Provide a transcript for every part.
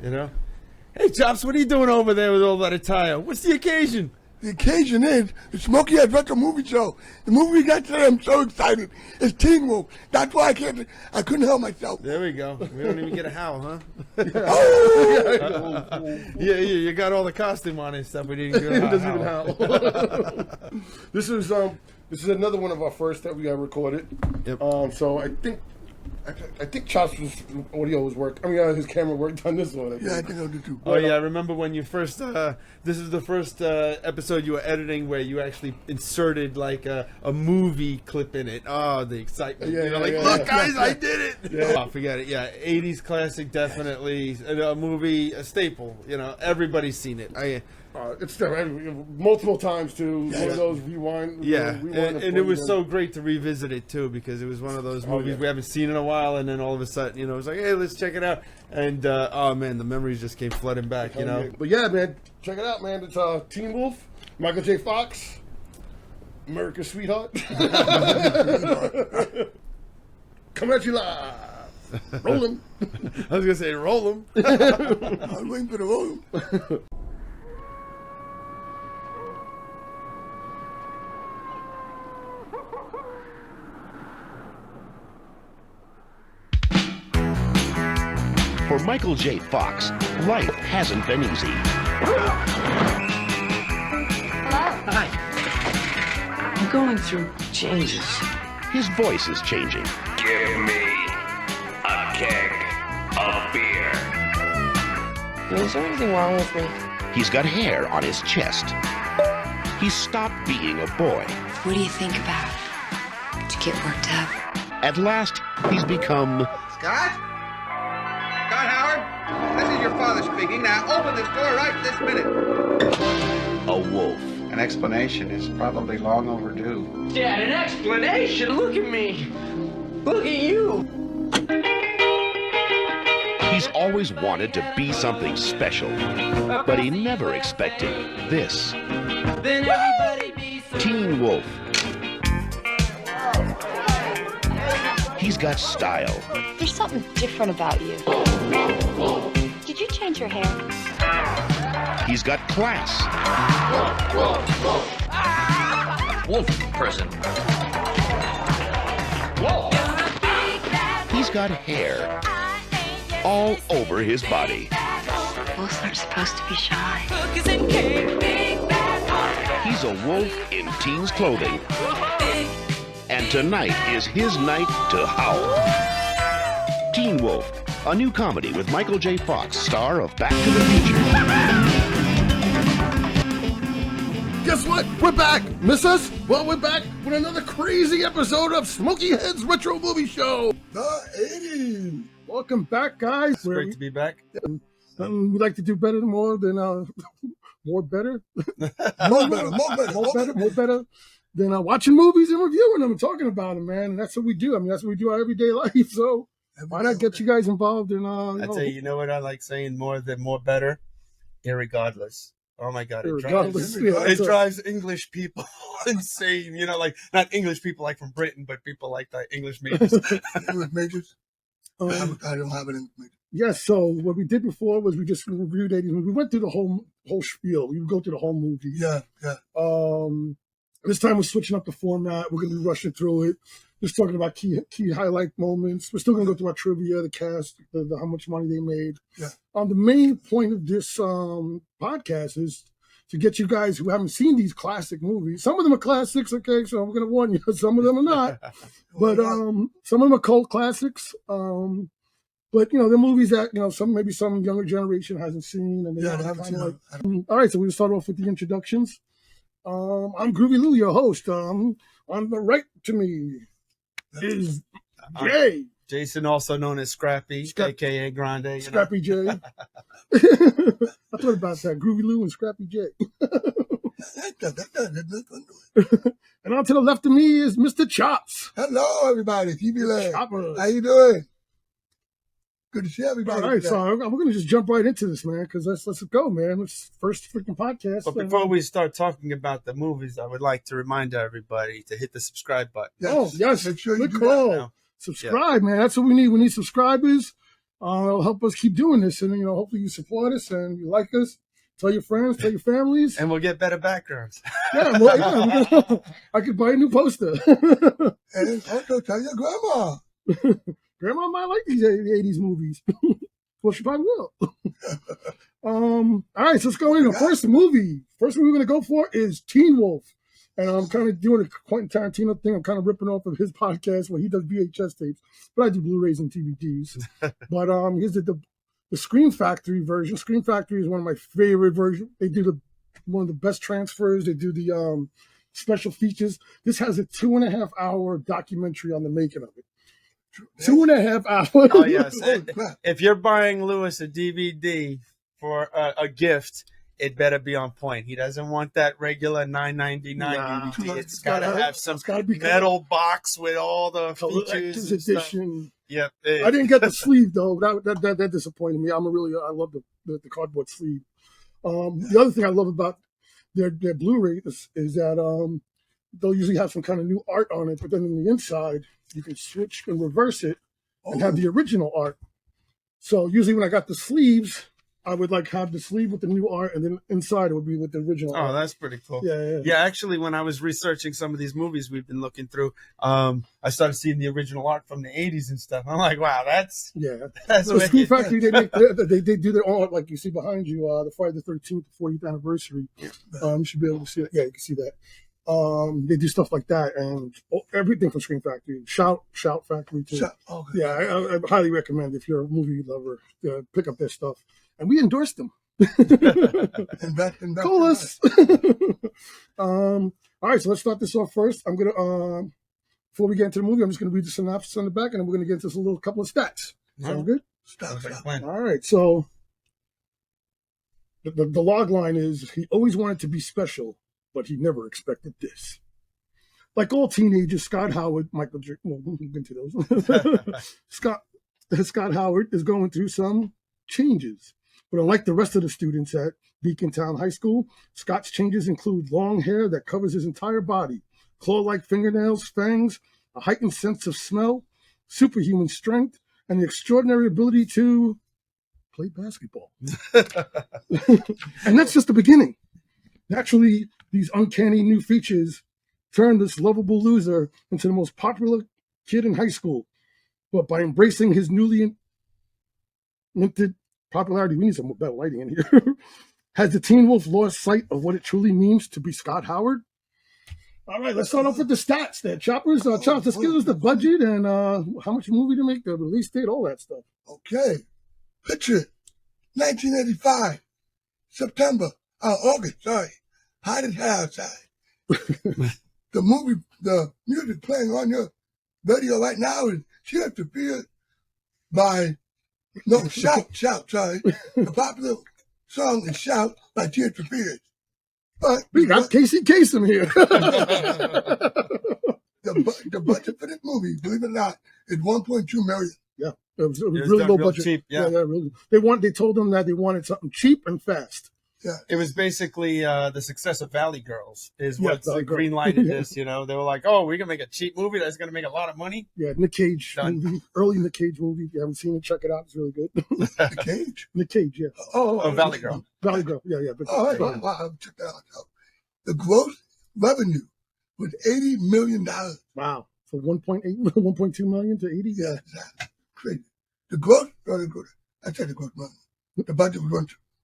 You know? Hey, Chops, what are you doing over there with all that attire? What's the occasion? The occasion is the Smokeyheads retro movie show. The movie we got today, I'm so excited. It's Teen Wolf. That's why I couldn't help myself. There we go. We don't even get a howl, huh? Oh! Yeah, you got all the costume on and stuff. We didn't get a howl. Doesn't even howl. This is another one of our first that we got recorded. Yep. So I think Chops' audio was work. I mean, his camera worked on this one. Yeah, I think I'll do too. Oh, yeah, I remember when you first, this is the first episode you were editing where you actually inserted like a movie clip in it. Oh, the excitement. Yeah, Look, guys, I did it. Yeah. Oh, forget it. Yeah, 80s classic, definitely. A movie, a staple. You know, everybody's seen it. It's there multiple times too. One of those rewind. Yeah, rewind and it was so great to revisit it too, because it was one of those movies we haven't seen in a while, and then all of a sudden, it was like, hey, let's check it out, and oh man, the memories just came flooding back, But yeah, man, check it out, man. It's Teen Wolf, Michael J. Fox, America's Sweetheart, coming at you live, rolling. I was gonna say roll them. I was waiting for the roll. For Michael J. Fox, life hasn't been easy. Hello. Hi. I'm going through changes. His voice is changing. Give me a keg of beer. Is there anything wrong with me? He's got hair on his chest. He's stopped being a boy. What do you think about to get worked up? At last, he's become Scott? Scott Howard? This is your father speaking. Now open this door right this minute. a wolf. An explanation is probably long overdue. Dad, an explanation? Look at me. Look at you. He's always wanted to be something special, but he never expected this. Then everybody be so Teen Wolf. He's got style. There's something different about you. Did you change your hair? He's got class. Wolf person. Wolf. He's got hair all over his body. Wolves aren't supposed to be shy. He's a wolf in teens clothing. And tonight is his night to howl. Teen Wolf, a new comedy with Michael J. Fox, star of Back to the Future. Guess what? We're back. Miss us? Well, we're back with another crazy episode of Smokeyheads Retro Movie Show. The 80s. Welcome back, guys. It's great to be back. We like to do better more than more better. More better than watching movies and reviewing them and talking about them, man. And that's what we do. I mean, that's what we do our everyday life. So why not get you guys involved in? I tell you, you know what I like saying more than more better? Irregardless. Oh my God, it drives English people insane. You know, like not English people like from Britain, but people like the English majors. English majors? I don't have it in majors. Yes, so what we did before was we just reviewed 80s. We went through the whole spiel. We would go through the whole movie. Yeah. This time we're switching up the format. We're going to be rushing through it. Just talking about key highlight moments. We're still going to go through our trivia, the cast, the how much money they made. Yeah. The main point of this podcast is to get you guys who haven't seen these classic movies. Some of them are classics, okay, so I'm going to warn you. Some of them are not. But some of them are cult classics. But, they're movies that, maybe some younger generation hasn't seen. And I haven't seen them. All right, so we'll start off with the introductions. I'm Groovy Lou, your host. On the right to me is Jay. Jason, also known as Scrappy, a.k.a. Grande. Scrappy J. I thought about that. Groovy Lou and Scrappy J. And on to the left of me is Mr. Chops. Hello, everybody. Keep you there. Chopper. How you doing? Good to see everybody. All right, so we're going to just jump right into this, man, because let's go, man. It's first freaking podcast. But before we start talking about the movies, I would like to remind everybody to hit the subscribe button. Yes. Oh, yes. Make sure you Good do call. that now. Subscribe, man. That's what we need. We need subscribers. It'll help us keep doing this, and hopefully you support us and you like us. Tell your friends, tell your families, and we'll get better backgrounds. Yeah, I could buy a new poster. And also tell your grandma. Grandma might like these 80s movies. Well, she probably will. All right, so let's go in. The first movie we're going to go for is Teen Wolf. And I'm kind of doing a Quentin Tarantino thing. I'm kind of ripping off of his podcast where he does VHS tapes, but I do Blu-rays and DVDs. But here's the Scream Factory version. Scream Factory is one of my favorite versions. They do one of the best transfers. They do the special features. This has a 2.5 hour documentary on the making of it. 2.5 hours. Oh yes. If you're buying Lewis a DVD for a gift, it better be on point. He doesn't want that regular $9.99 DVD. It's got to have some metal box with all the features. Edition. Yep. I didn't get the sleeve though. That disappointed me. I love the cardboard sleeve. The other thing I love about their Blu-ray is that they'll usually have some kind of new art on it, but then in the inside you can switch and reverse it and have the original art. So usually when I got the sleeves, I would have the sleeve with the new art, and then inside it would be with the original art. Oh, that's pretty cool. Yeah. Actually, when I was researching some of these movies we've been looking through, I started seeing the original art from the 80s and stuff. I'm like, wow, that's so Scream Factory, they do their own art, like you see behind you, the Friday the 13th 40th anniversary. You should be able to see it. Yeah, you can see that. They do stuff like that, and everything from Scream Factory. Shout Factory too. Okay. Yeah, I highly recommend if you're a movie lover, pick up their stuff. And we endorsed them. Call us. All right, so let's start this off first. I'm gonna before we get into the movie, I'm just gonna read the synopsis on the back, and then we're gonna get into a couple of stats. Sound good? All right, so the log line is: he always wanted to be special, but he never expected this. Like all teenagers, Scott Howard, Michael J. Well, we'll get into those. Scott Howard is going through some changes. But unlike the rest of the students at Beacon Town High School, Scott's changes include long hair that covers his entire body, claw-like fingernails, fangs, a heightened sense of smell, superhuman strength, and the extraordinary ability to play basketball. And that's just the beginning. Naturally, these uncanny new features turn this lovable loser into the most popular kid in high school. But by embracing his newly minted popularity, we need some better lighting in here. Has the Teen Wolf lost sight of what it truly means to be Scott Howard? All right, let's start off with the stats there. Choppers, Chops, let's give us the budget and how much movie to make, the release date, all that stuff. Okay. Picture 1985, August, sorry. Hot as hell outside. The music playing on your radio right now is Tears to Fear by Shout, sorry. The popular song is Shout by Tears to Fear. But we got Casey Kasem here. the budget for this movie, believe it or not, is $1.2 million. Yeah, it was really low budget. Cheap, yeah. Really. They told them that they wanted something cheap and fast. Yeah. It was basically the success of Valley Girls is what green lighted this. They were like, oh, we're gonna make a cheap movie that's gonna make a lot of money. Yeah, Nick Cage movie, early Nick Cage movie. If you haven't seen it, check it out. It's really good. Nick Cage, yeah. Oh, Valley Girl. Valley Girl, yeah. But, wow, check that out. The gross revenue was $80 million. Wow, from 1.2 million to 80. Yeah, crazy. The gross, I said the gross money. The budget was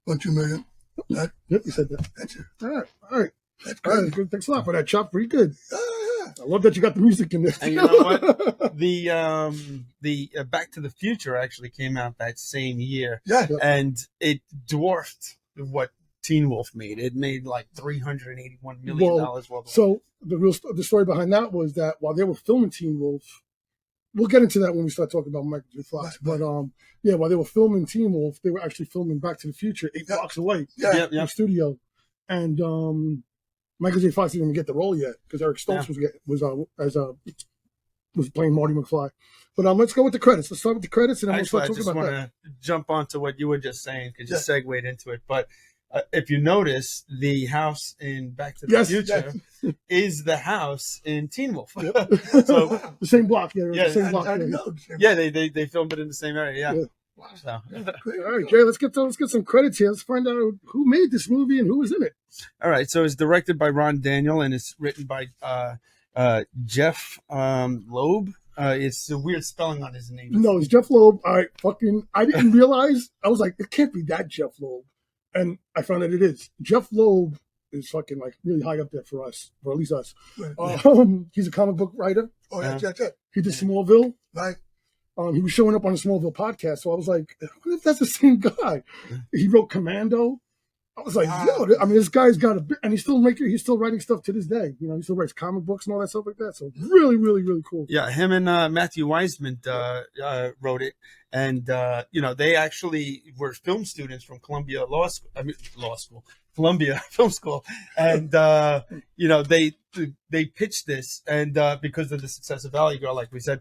$1.2 million. Yep, you said that. That's it. All right. That's good. Good. Thanks a lot for that, Chop. Pretty good. I love that you got the music in there. And you know what? The Back to the Future actually came out that same year. Yeah. And it dwarfed what Teen Wolf made. It made like $381 million worldwide. So the story behind that was that while they were filming Teen Wolf, we'll get into that when we start talking about Michael J. Fox. But while they were filming Teen Wolf, they were actually filming Back to the Future 8 blocks away in the studio. And Michael J. Fox didn't even get the role yet because Eric Stoltz was playing Marty McFly. But let's go with the credits. Let's start with the credits, and then we'll start talking about that. I just want to jump onto what you were just saying because you segued into it. But if you notice, the house in Back to the Future is the house in Teen Wolf. Yep. So the same block, the same block. Yeah, they filmed it in the same area. So. All right, Jay, let's get some credits here. Let's find out who made this movie and who was in it. All right, so it's directed by Ron Daniel and it's written by Jeff Loeb. It's a weird spelling on his name. No, it's Jeff Loeb. I didn't realize. I was like, it can't be that Jeff Loeb, and I found that it is. Jeff Loeb is fucking like really high up there for us, or at least us. He's a comic book writer. Oh yeah. He did Smallville. Right. He was showing up on the Smallville podcast, so I was like, what if that's the same guy? He wrote Commando. I was like, yo, I mean, this guy's got a bit, and he's still writing stuff to this day. You know, he still writes comic books and all that stuff like that. So really, really, really cool. Yeah, him and Matthew Weissman wrote it, and they actually were film students from Columbia Columbia Film School, and they pitched this, and because of the success of Valley Girl, like we said,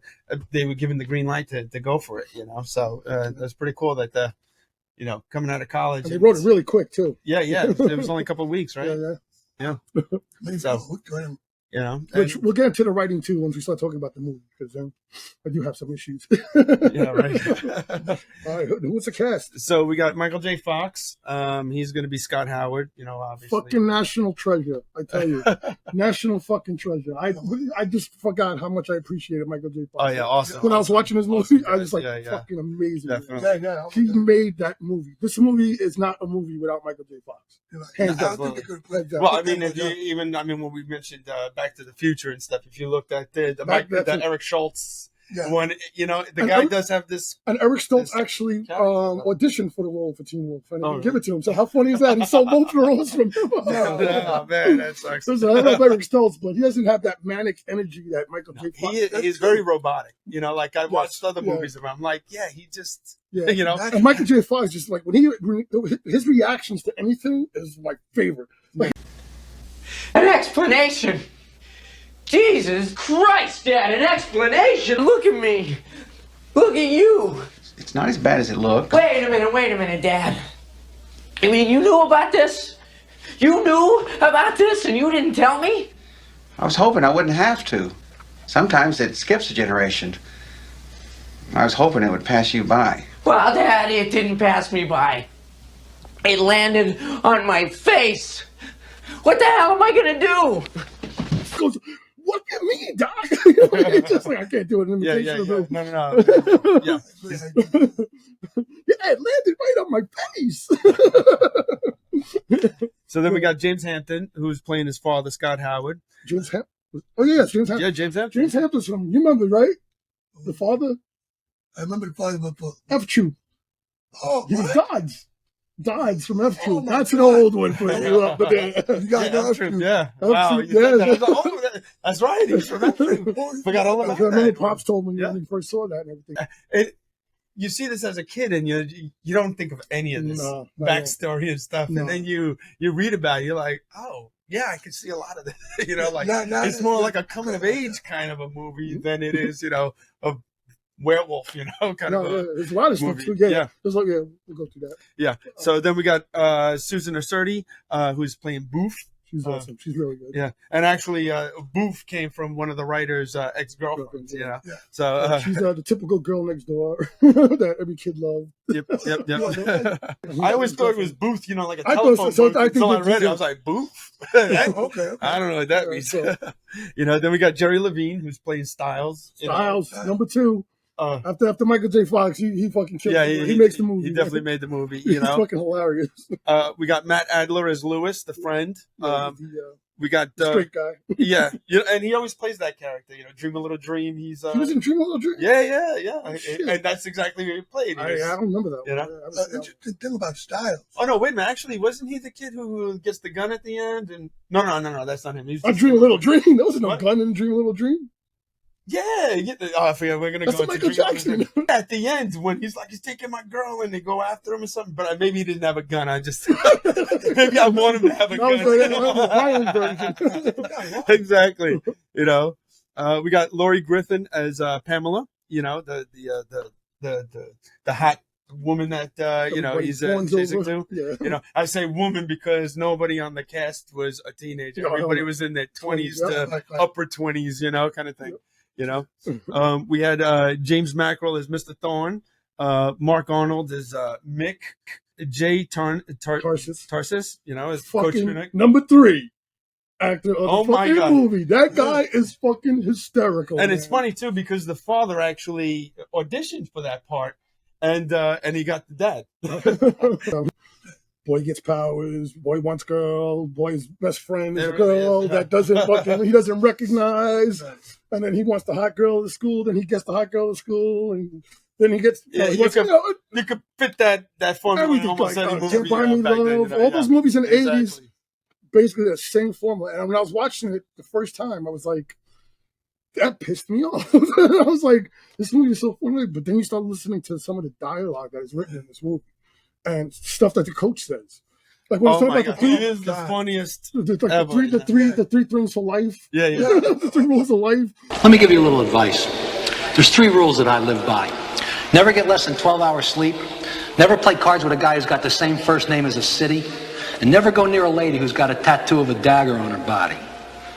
they were given the green light to go for it. So that's pretty cool that coming out of college. And they wrote it really quick too. Yeah. It was only a couple of weeks, right? Yeah. So, which we'll get into the writing too once we start talking about the movie, because then I do have some issues. Yeah, right. All right, what's the cast? So we got Michael J. Fox. He's going to be Scott Howard. Obviously. Fucking national treasure, I tell you, national fucking treasure. I just forgot how much I appreciated Michael J. Fox. Oh yeah, awesome. When I was watching this movie, I was like, fucking amazing. Definitely. He made that movie. This movie is not a movie without Michael J. Fox. Hands down. Well, I mean, when we mentioned Back to the Future and stuff, if you looked at that Eric Schultz one, the guy does have this. And Eric Stoltz actually auditioned for the role for Teen Wolf, and they give it to him. So how funny is that? He stole both the roles from him. Oh man, that sucks. I love Eric Stoltz, but he doesn't have that manic energy that Michael J. Fox. He's very robotic. Like I watched other movies of him. I'm like, he just. And Michael J. Fox just like when his reactions to anything is my favorite. Like, an explanation. Jesus Christ, Dad, an explanation. Look at me. Look at you. It's not as bad as it looked. Wait a minute, Dad. I mean, you knew about this? You knew about this and you didn't tell me? I was hoping I wouldn't have to. Sometimes it skips a generation. I was hoping it would pass you by. Well, Dad, it didn't pass me by. It landed on my face. What the hell am I gonna do? Goes, what do you mean, Doc? It's just like I can't do an imitation of him. No. Yeah. It landed right on my face. So then we got James Hampton, who's playing his father, Scott Howard. James Hampton. Oh yeah, James Hampton. Yeah, James Hampton. James Hampton's from, you remember, right? The father. I remember the father, but F-Chew. Oh, he was Dodds from F-Chew. That's an old one for you up there. You got F-Chew. Yeah. Wow. That's right. He's from F-Chew. Forgot all about that. I remember Pops told me when he first saw that and everything. You see this as a kid, and you don't think of any of this backstory and stuff, and then you read about it, you're like, oh yeah, I can see a lot of this. It's more like a coming of age kind of a movie than it is, a werewolf, kind of. There's a lot of stuff too. Yeah. We'll go through that. Yeah. So then we got Susan Ursurti, who's playing Boof. She's awesome. She's really good. Yeah, and actually, Boof came from one of the writers' ex-girlfriends. So she's the typical girl next door that every kid loved. Yep. I always thought it was Booth, like a telephone booth. Until I read it, I was like, Booth? Okay. I don't know what that means. Then we got Jerry Levine, who's playing Styles. Number 2. After Michael J. Fox, he fucking killed it. He makes the movie. He definitely made the movie. He's fucking hilarious. We got Matt Adler as Lewis, the friend. We got straight guy. And he always plays that character. Dream a Little Dream. He was in Dream a Little Dream. Yeah. And that's exactly who he played. I don't remember that. Interesting thing about Styles. Oh no, wait a minute. Actually, wasn't he the kid who gets the gun at the end? And no, that's not him. He's Dream a Little Dream. There was no gun in Dream a Little Dream. Yeah. I forget. We're gonna go into Michael Jackson. At the end when he's taking my girl and they go after him or something. But maybe he didn't have a gun. I just maybe I want him to have a gun. Exactly. We got Laurie Griffin as Pamela. The hot woman that he's chasing to. Yeah. I say woman because nobody on the cast was a teenager. Everybody was in their 20s to upper 20s, kind of thing. We had James Mackerel as Mr. Thorne. Mark Arnold is Mick J. Tarsis, you know, as Coach Fucking Minnick. number 3 actor of Oh the my fucking God. movie. That guy is fucking hysterical. And man. it's funny too because the father actually auditioned for that part, and he got the dad. Boy gets powers. Boy wants girl. Boy's best friend is a It really girl is. that he doesn't recognize. And then he wants the hot girl at school. Then he gets the hot girl at school, and then he gets. You could fit that formula in everything almost like any movie. Can't Buy Me back then, Love. you know, All those movies in the exactly. 80s, basically the same formula. And when I was watching it the first time, I was like, that pissed me off. I was like, this movie is so funny. But then you start listening to some of the dialogue that is written in this movie. And stuff that the coach says, like when it's talking about he is the funniest ever. the three things for life. Yeah. The 3 rules of life. Let me give you a little advice. There's 3 rules that I live by. Never get less than 12 hours sleep. Never play cards with a guy who's got the same first name as a city. And never go near a lady who's got a tattoo of a dagger on her body.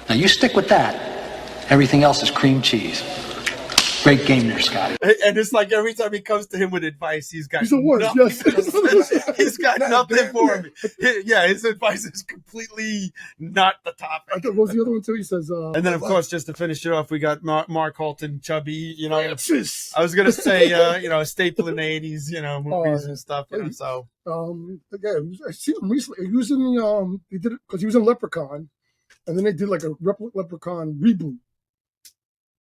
Now you stick with that. Everything else is cream cheese. Great game there, Scotty. And it's like every time he comes to him with advice, he's the worst. Yes. He's got nothing for him. His advice is completely not the topic. I thought, what was the other one too? He says, and then of course, just to finish it off, we got Mark Holton, chubby. You know, Francis. I was gonna say, a staple in the '80s, movies and stuff. You know, so again, I see him recently. He was in he did it because he was in Leprechaun, and then they did like a Leprechaun reboot,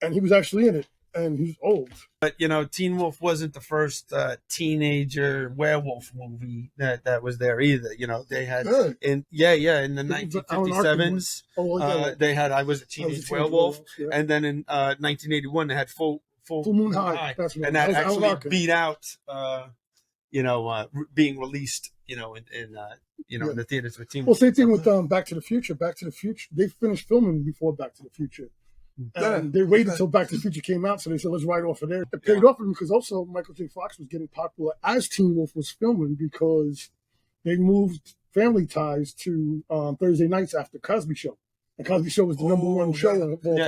and he was actually in it. And he's old. But, Teen Wolf wasn't the first teenager werewolf movie that was there either. They had in the 1957s, they had I Was a Teenage Werewolf. Yeah. And then in 1981, they had Full Moon High. That's right. And that actually beat out, being released, in the theaters with Teen Wolf. Well, same thing with Back to the Future. Back to the Future, they finished filming before Back to the Future. And they waited until Back to the Future came out, so they said, let's write off of there. It paid off for them because also Michael J. Fox was getting popular as Teen Wolf was filming because they moved Family Ties to Thursday nights after Cosby Show. And Cosby Show was the number one show of all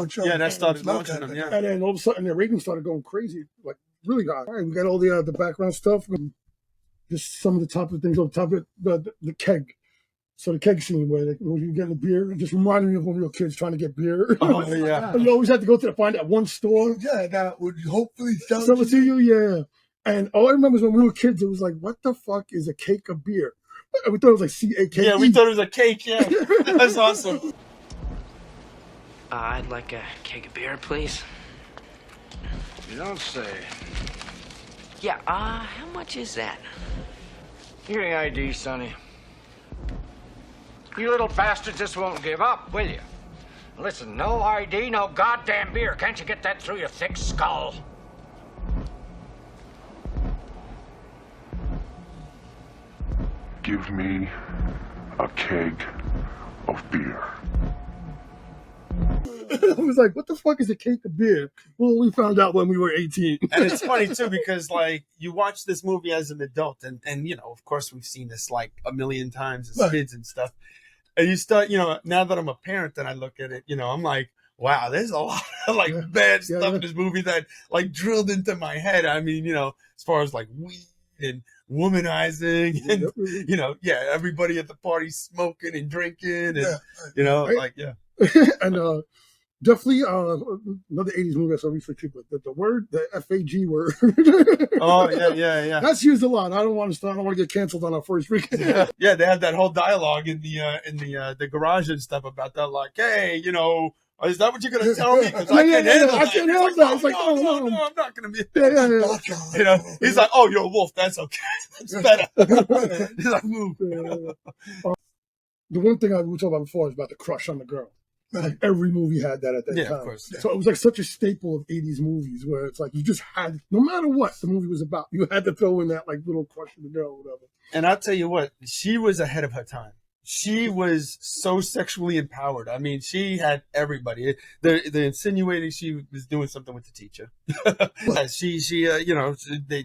time. Yeah, that started launching them, yeah. And then all of a sudden their ratings started going crazy, like really got. All right, we got all the background stuff. Just some of the top of things on top of it, the keg. So the keg scene where you get the beer, it just reminded me of when we were kids trying to get beer. Oh, yeah. And you always had to go to find that one store. Yeah, that would hopefully sell it to you, yeah. And all I remember is when we were kids, it was like, what the fuck is a cake of beer? We thought it was like C-A-K-E. Yeah, we thought it was a cake, yeah. That's awesome. I'd like a keg of beer, please. You don't say. Yeah, how much is that? Here your ID, Sonny. You little bastards just won't give up, will you? Listen, no ID, no goddamn beer. Can't you get that through your thick skull? Give me a keg of beer. I was like, what the fuck is a cake of beer? Well, we found out when we were 18. And it's funny, too, because, you watch this movie as an adult, and of course, we've seen this, a million times as kids and stuff. And you start, now that I'm a parent and I look at it, I'm like, wow, there's a lot of, bad stuff in this movie that, drilled into my head. I mean, as far as, weed and womanizing and, everybody at the party smoking and drinking and, And definitely another 80s movie I saw recently, but the word, the F-A-G word. Oh, yeah. That's used a lot. I don't want to get canceled on our first weekend. Yeah, they had that whole dialogue in the garage and stuff about that, hey, is that what you're going to tell me? Because I can't handle that. I can't handle that. It's like, no, I'm not going to be. Yeah. He's like, oh, you're a wolf. That's okay. That's better. He's like, move. The one thing we talked about before is about the crush on the girl. Like every movie had that at that time. Of course. So it was like such a staple of 80s movies where it's like you just had, no matter what the movie was about, you had to throw in that little crush on the girl or whatever. And I'll tell you what, she was ahead of her time. She was so sexually empowered. I mean, she had everybody. The insinuating she was doing something with the teacher.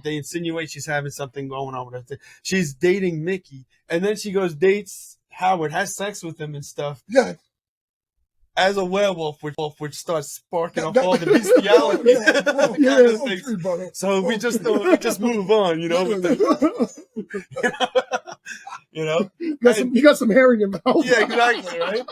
They insinuate she's having something going on with her. She's dating Mickey, and then she goes dates Howard, has sex with him and stuff. Yeah. as a werewolf, which starts sparking off all the bestiality. So we just move on, you know. You know, you got some hair in your mouth. Yeah, exactly, right.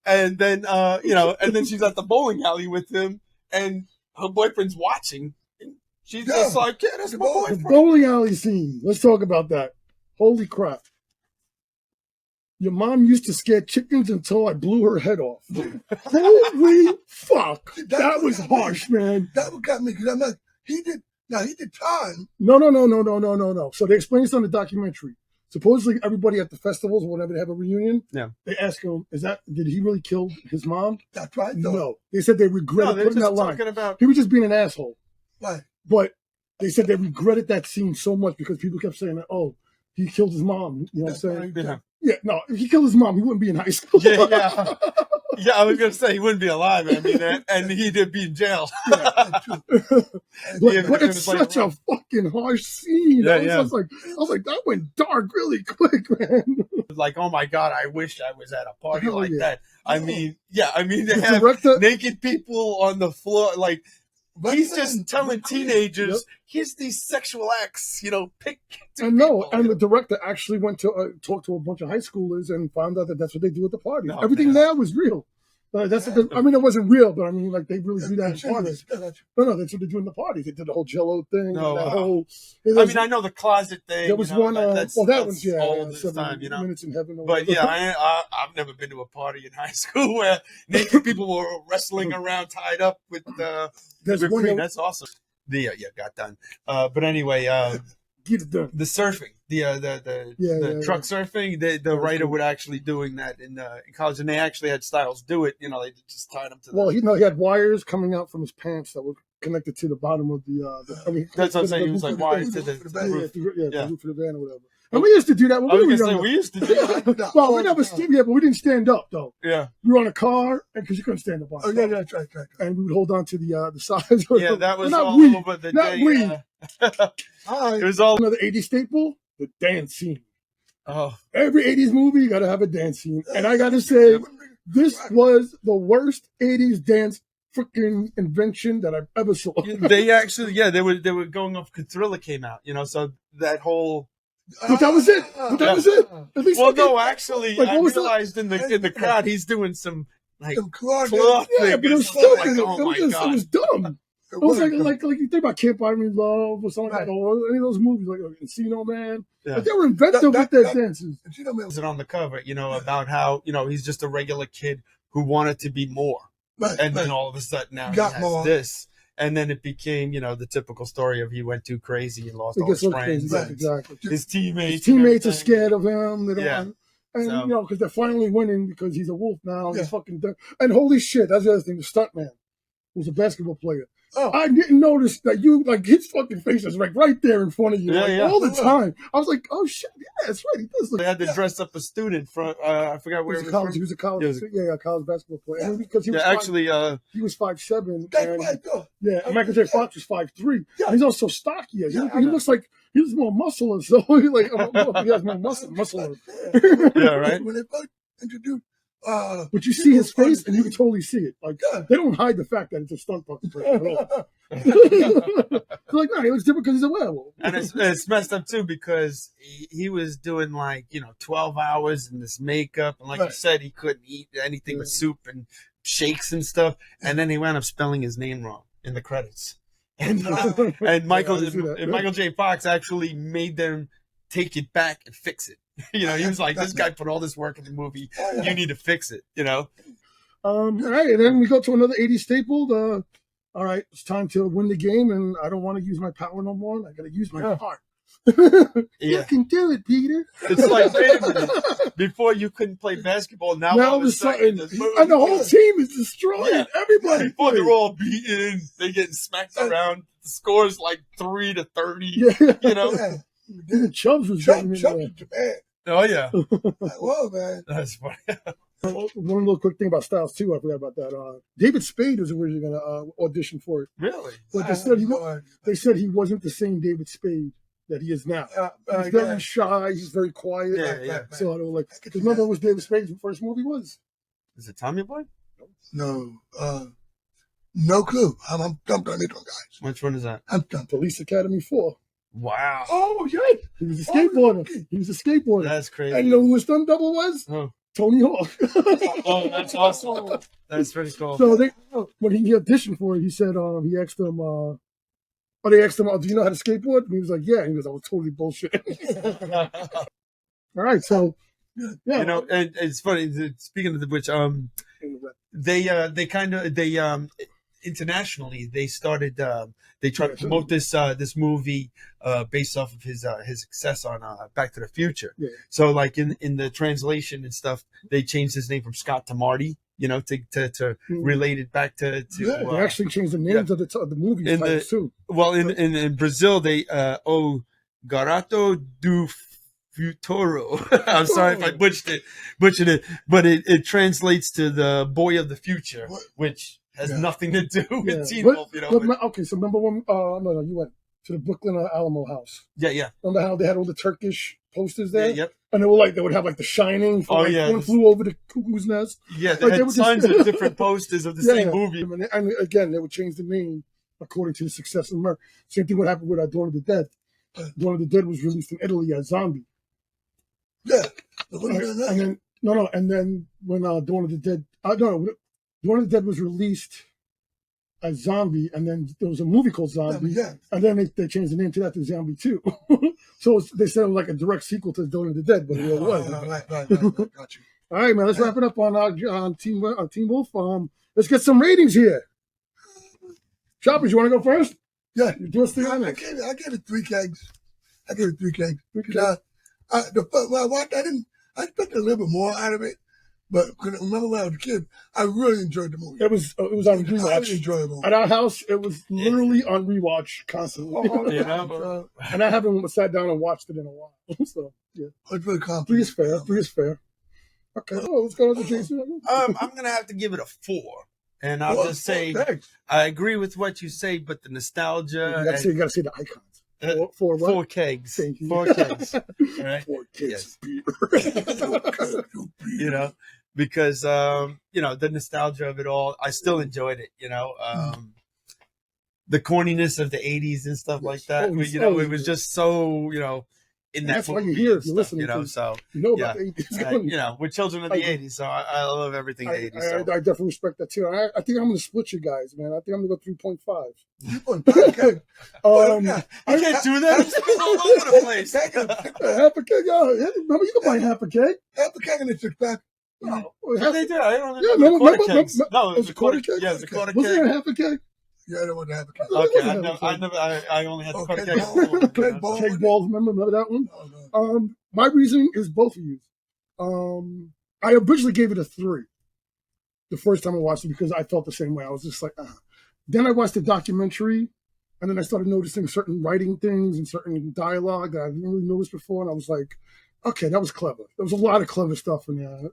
And then and then she's at the bowling alley with him, and her boyfriend's watching. And she's just like, yeah, that's my boyfriend. The bowling alley scene. Let's talk about that. Holy crap. Your mom used to scare chickens until I blew her head off. Holy fuck. That was harsh, man. That what got me, because I'm like, he did time. No. So they explained this on the documentary. Supposedly everybody at the festivals or whenever they have a reunion, they ask him, did he really kill his mom? That's right. No. They said they regretted putting that line. He was just being an asshole. Right. But they said they regretted that scene so much because people kept saying that, oh, he killed his mom. You know what I'm saying? Yeah, no, if he killed his mom, he wouldn't be in high school. Yeah. Yeah, I was going to say he wouldn't be alive. I mean, and he'd be in jail. But it's such a fucking harsh scene. I was like, that went dark really quick, man. Like, oh my God, I wish I was at a party like that. I mean, they have naked people on the floor. Like, he's just telling teenagers, here's these sexual acts, pick. I know, and the director actually went to talk to a bunch of high schoolers and found out that that's what they do at the party. Everything there was real. I mean, it wasn't real, but I mean, like, they really do that at parties. No, that's what they do in the parties. They did the whole Jello thing. I know the closet thing. There was one. That was all this time, Minutes in Heaven. But I've never been to a party in high school where naked people were wrestling around, tied up with cream. That's awesome. Got done. But anyway, the surfing, the truck surfing, the writer would actually doing that in college, and they actually had Styles do it. They just tied him to. Well, he had wires coming out from his pants that were connected to the bottom of the. That's what I'm saying. He was like wired to the roof. The roof of the van or whatever. And we used to do that when we were younger. We used to do that. Well, we never but we didn't stand up though. Yeah. We were on a car, because you couldn't stand up on. Oh yeah, that's right. And we would hold on to the sides. Yeah, that was all over the day. Not we. It was all another 80s staple, the dance scene. Oh. Every 80s movie, you got to have a dance scene. And I got to say, this was the worst 80s dance freaking invention that I've ever saw. They actually, they were going off because Thriller came out, so that whole. But that was it. At least no, actually, I realized in the crowd he's doing some claw thing. Yeah, but it was stupid. It was dumb. It was like you think about Can't Buy Me Love or something like that, or any of those movies like Encino Man. Like they were inventive with their dances. Was it on the cover? About how he's just a regular kid who wanted to be more, and then all of a sudden now he has this. And then it became, the typical story of he went too crazy and lost all his friends. Exactly. His teammates. His teammates are scared of him. And because they're finally winning because he's a wolf now. He's fucking done. And holy shit, that's the other thing. The stuntman was a basketball player. Oh. I didn't notice that his fucking face is right there in front of you all the time. I was like, oh shit, yeah, that's right. He does look. They had to dress up a student from I forgot where he was college. He was a college, college basketball player. Yeah. Because he was he was 5'7". And Michael J. Fox was 5'3". Yeah. He's also stockier. He looks like he was more muscular, so he has more muscle. Yeah, right. When they first introduced. But you see his face, and you can totally see it. Like they don't hide the fact that it's a stunt fucking person at all. They're like, no, he looks different because he's a werewolf. And it's messed up too because he was doing 12 hours in this makeup, and you said, he couldn't eat anything but soup and shakes and stuff. And then he wound up spelling his name wrong in the credits. And Michael J. Fox actually made them take it back and fix it. He was like, this guy put all this work in the movie. You need to fix it, All right, and then we go to another 80s staple. All right, it's time to win the game, and I don't want to use my power no more. I got to use my heart. You can do it, Peter. It's like, wait a minute. Before you couldn't play basketball, now all of a sudden, and the whole team is destroyed. Yeah. Everybody. Before they're all beaten, they're getting smacked around. The score's 3-30. Yeah. And Chubbs was getting in there. Oh, yeah. Whoa, man. That's funny. One little quick thing about Styles, too. I forgot about that. David Spade was originally going to audition for it. Really? But they said he wasn't the same David Spade that he is now. He's very shy. He's very quiet. Yeah. So I don't because remember what David Spade's first movie was? Is it Tommy Boy? No. No clue. I'm stumped on this one, guys. Which one is that? I'm stumped. Police Academy 4. Wow. Oh, yeah. He was a skateboarder. He was a skateboarder. That's crazy. And you know who his stunt double was? Oh. Tony Hawk. Oh, that's awesome. That's pretty cool. So when he auditioned for it, he said, he asked him, they asked him, do you know how to skateboard? And he was like, yeah. And he goes, I was totally bullshit. All right, so yeah. You know, and it's funny. Speaking of which, they internationally they started. They tried to promote this movie based off of his success on Back to the Future. Yeah. So like in the translation and stuff, they changed his name from Scott to Marty. You know, to relate it back to they actually changed the names of the movie titles too. Well, in Brazil, they O Garato do Futuro. I'm sorry if I butchered it, but it translates to the boy of the future, which has nothing to do with Teen Wolf. You know. Okay, so remember when? No, you went to the Brooklyn Alamo House. Yeah. Remember how they had all the Turkish posters there? Yeah, yep. And they would have like The Shining. One Flew Over the Cuckoo's Nest. Yeah, they had tons of different posters of the same movie. And again, they would change the name according to the success of America. Same thing would happen with Dawn of the Dead. Dawn of the Dead was released in Italy as Zombie. Yeah. And then when Dawn of the Dead, Dawn of the Dead was released as Zombie, and then there was a movie called Zombie, and then they changed the name to that to Zombie 2. So they said it was like a direct sequel to Dawn of the Dead, but it really wasn't. Right. Got you. All right, man, let's wrap it up on Teen Wolf. Let's get some ratings here. Shoppers, you want to go first? Yeah. Do us the honors. I gave it 3 kegs. I expected a little bit more out of it, but remember when I was a kid, I really enjoyed the movie. It was on rewatch. Really enjoyable. At our house, it was literally on rewatch constantly. And I haven't sat down and watched it in a while. So yeah, it's really complicated. 3 is fair. Okay, let's go to Jason. I'm gonna have to give it a 4. And I'll just say, I agree with what you say, but the nostalgia. You gotta see the icons. 4 kegs. 4 kegs. Right? 4 kegs. You know, because the nostalgia of it all. I still enjoyed it. You know, the corniness of the '80s and stuff like that. It was just so in that. That's why you're here. You're listening. About the '80s. We're children of the '80s, so I love everything the '80s. I definitely respect that too. I think I'm going to split you guys, man. I think I'm going to go 3.5. I can't do that. It's all over the place. Half a keg. Remember, you can buy half a keg. Half a keg in a 6-pack. No, they did. I don't know. Yeah, remember, no, it was a quarter keg. Yeah, it was a quarter keg. Was there a half a keg? Yeah, I don't want to have a keg. Okay, I only had the quarter keg. Keg balls, remember that one? Oh, my reasoning is both of you. I originally gave it a 3 the first time I watched it because I felt the same way. I was just like, Then I watched the documentary, and then I started noticing certain writing things and certain dialogue that I didn't really notice before, and I was like, okay, that was clever. There was a lot of clever stuff in there.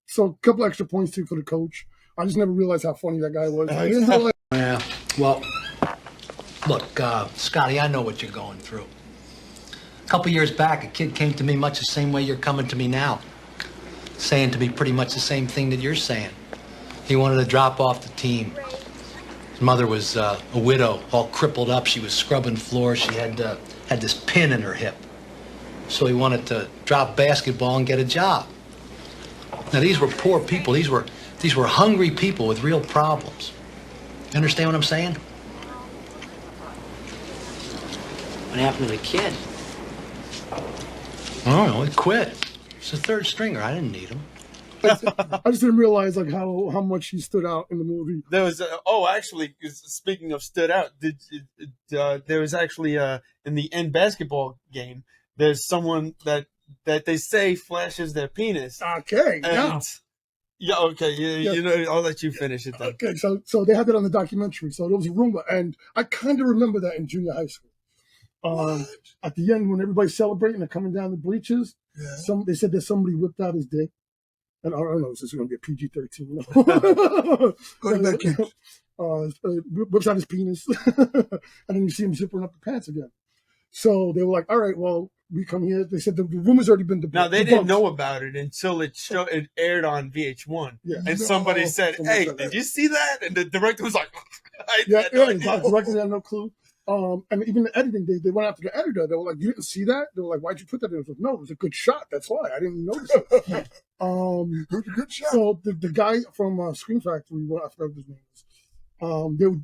So a couple extra points too for the coach. I just never realized how funny that guy was. I didn't realize. Yeah, well, look, Scotty, I know what you're going through. A couple years back, a kid came to me much the same way you're coming to me now, saying to me pretty much the same thing that you're saying. He wanted to drop off the team. His mother was a widow, all crippled up. She was scrubbing floors. She had this pin in her hip. So he wanted to drop basketball and get a job. Now, these were poor people. These were hungry people with real problems. You understand what I'm saying? What happened to the kid? I don't know. He quit. He's a third stringer. I didn't need him. I just didn't realize like how much he stood out in the movie. There was actually, speaking of stood out, there was actually in the end basketball game. There's someone that they say flashes their penis. Okay. Yeah. Okay. Yeah. I'll let you finish it then. Okay. So they had that on the documentary. So there was a rumor, and I kind of remember that in junior high school. At the end, when everybody's celebrating, they're coming down the bleachers. Yeah. They said that somebody whipped out his dick. And I don't know, this is going to be a PG-13. Go to bed, kids. Whips out his penis. And then you see him zipping up the pants again. So they were like, all right, well, we come here. They said the rumor's already been debunked. Now, they didn't know about it until it aired on VH1. Yeah. And somebody said, hey, did you see that? And the director was like, the director had no clue. And even the editing, they went after the editor. They were like, you didn't see that? They were like, why'd you put that in? I was like, no, it was a good shot. That's why. I didn't notice it. Good shot. So the guy from Screen Factory, I forgot what his name is,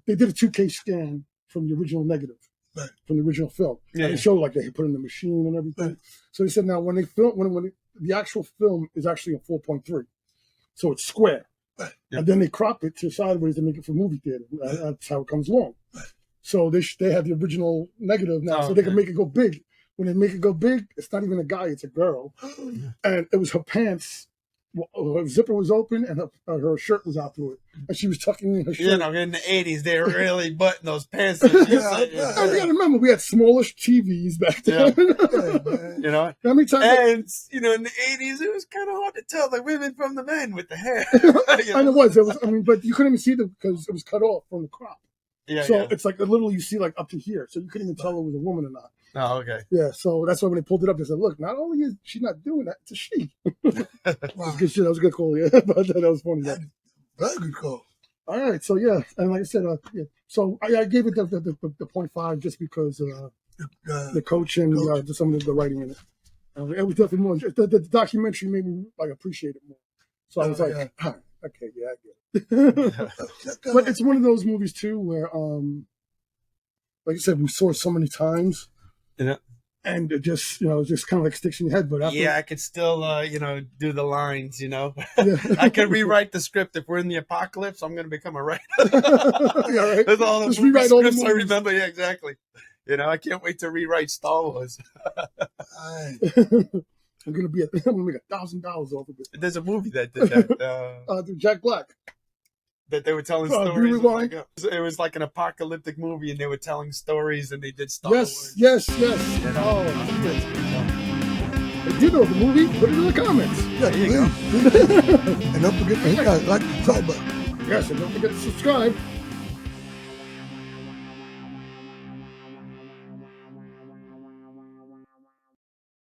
they did a 2K scan from the original negative. Right. From the original film. Yeah. And it showed like they put in the machine and everything. Right. So he said now when the actual film is actually a 4.3. So it's square. Right. And then they crop it to sideways to make it for movie theater. Right. That's how it comes along. Right. So they have the original negative now, so they can make it go big. When they make it go big, it's not even a guy, it's a girl. And it was her pants. Her zipper was open and her shirt was out through it. And she was tucking in her shirt. You know, in the 80s, they were really butting those pants. And you gotta remember, we had smallish TVs back then. You know? How many times? And, you know, in the 80s, it was kind of hard to tell the women from the men with the hair. And it was. I mean, but you couldn't even see them because it was cut off from the crop. Yeah, so it's like literally you see like up to here. So you couldn't even tell it was a woman or not. Oh, okay. Yeah, so that's why when they pulled it up, they said, look, not only is she not doing that, it's a she. Wow. Good shit. That was a good call, yeah. But that was funny. Very good call. All right, so yeah, and like I said, so I gave it the 0.5 just because the coach and just some of the writing in it. It was definitely more. The documentary made me like appreciate it more. So I was like, okay, yeah, I get it. But it's one of those movies too where, like I said, we saw it so many times. Yeah. And it just, just kind of like sticks in your head. But after, I could still, do the lines, Yeah. I can rewrite the script. If we're in the apocalypse, I'm going to become a writer. Yeah, right. That's all Just the rewrite all the scripts I movies. remember. Yeah, exactly. I can't wait to rewrite Star Wars. I'm going to make $1,000 off of it. There's a movie that did that. Jack Black. That they were telling stories. It was like an apocalyptic movie, and they were telling stories, and they did Star Wars. Yes. Oh, if you know the movie, put it in the comments. Yeah, there you go. And don't forget to hit that like and subscribe button. Yes, and don't forget to subscribe.